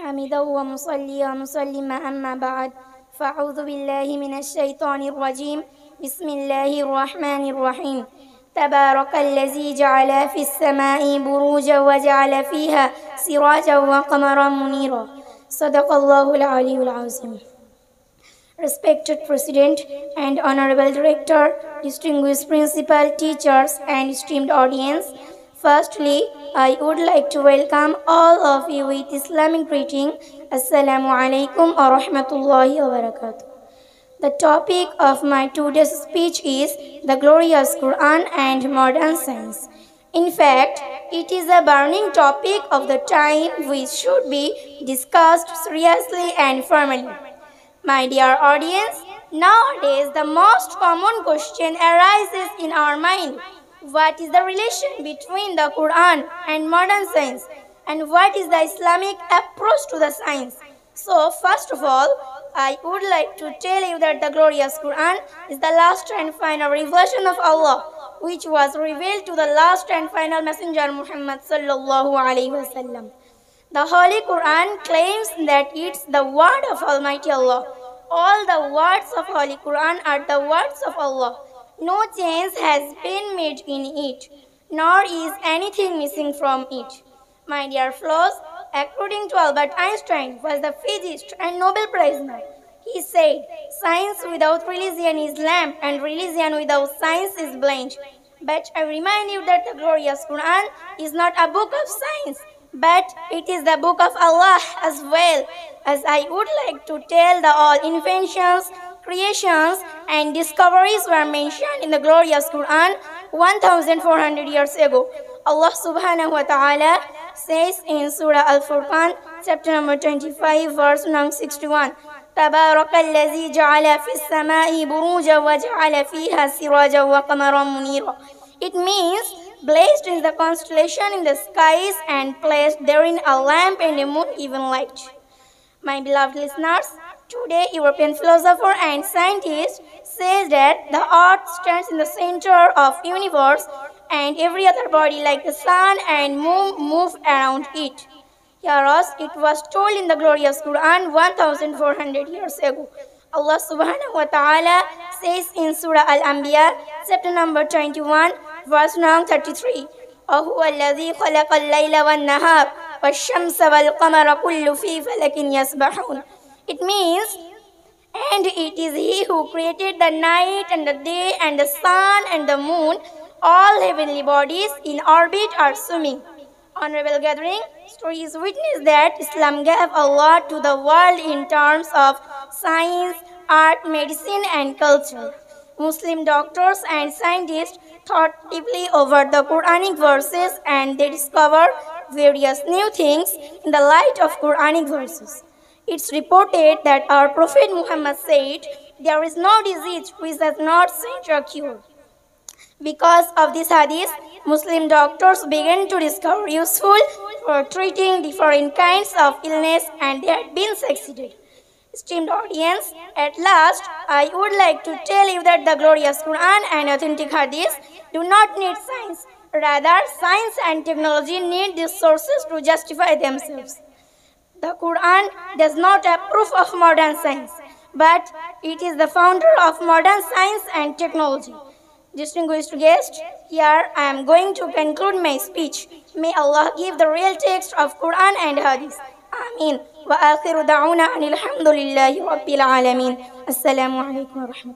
حامدا ومصليا ومسلما أما بعد فأعوذ بالله من الشيطان الرجيم بسم الله الرحمن الرحيم تبارك الذي جعل في السماء بروجا وجعل فيها سراجا وقمرا منيرا صدق الله العلي العظيم. Respected President and Honorable Director, distinguished Principal, teachers and esteemed audience, firstly, I would like to welcome all of you with Islamic greeting. Assalamu alaikum wa rahmatullahi wa barakatuh. The topic of my today's speech is the glorious Quran and modern science. In fact, it is a burning topic of the time which should be discussed seriously and firmly. My dear audience, nowadays the most common question arises in our mind. What is the relation between the Quran and modern science? And what is the Islamic approach to the science? So, first of all, I would like to tell you that the glorious Quran is the last and final revelation of Allah, which was revealed to the last and final messenger Muhammad sallallahu alaihi wasallam. The Holy Quran claims that it's the word of Almighty Allah. All the words of Holy Quran are the words of Allah. No change has been made in it, nor is anything missing from it. My dear fellows, according to Albert Einstein, was the physicist and Nobel Prize winner. He said, "Science without religion is lamp, and religion without science is blind." But I remind you that the glorious Quran is not a book of science, but it is the book of Allah as well, as I would like to tell the all inventions, creations and discoveries were mentioned in the glorious Quran 1400 years ago. Allah subhanahu wa ta'ala says in Surah Al-Furqan, chapter number 25, verse number 61, تَبَارَكَ الَّذِي جَعَلَ فِي السَّمَاءِ بُرُوجًا وَجَعَلَ فِيهَا سِرَاجًا وَقَمَرًا مُنِيرًا. It means, blessed is the constellation in the skies and placed therein a lamp and a moon giving light. My beloved listeners, today European philosopher and scientist says that the earth stands in the center of the universe and every other body like the sun and moon move around it. Hereas it was told in the glorious Quran 1400 years ago. Allah subhanahu wa ta'ala says in Surah Al-Anbiya, chapter number 21, verse number 33, وَهُوَ الَّذِي خَلَقَ اللَّيْلَ وَالنَّهَارَ وَالشَّمْسَ وَالْقَمَرَ كُلُّ فِي فَلَكٍ يَسْبَحُونَ. It means, and it is He who created the night and the day and the sun and the moon, all heavenly bodies in orbit are swimming. Honorable gathering, stories witness that Islam gave a lot to the world in terms of science, art, medicine and culture. Muslim doctors and scientists thought deeply over the Quranic verses and they discovered various new things in the light of Quranic verses. It's reported that our Prophet Muhammad said, "There is no disease which has not seen a cure." Because of this hadith, Muslim doctors began to discover useful for treating different kinds of illness and they had been succeeded. Esteemed audience, at last, I would like to tell you that the glorious Quran and authentic hadith do not need science. Rather, science and technology need these sources to justify themselves. The Quran does not approve of modern science, but it is the founder of modern science and technology. Distinguished guests, here I am going to conclude my speech. May Allah give the real text of Quran and Hadith. Ameen. Wa akhiru da'una anil hamdulillahi rabbil alameen. Assalamu alaikum wa rahmatullahi.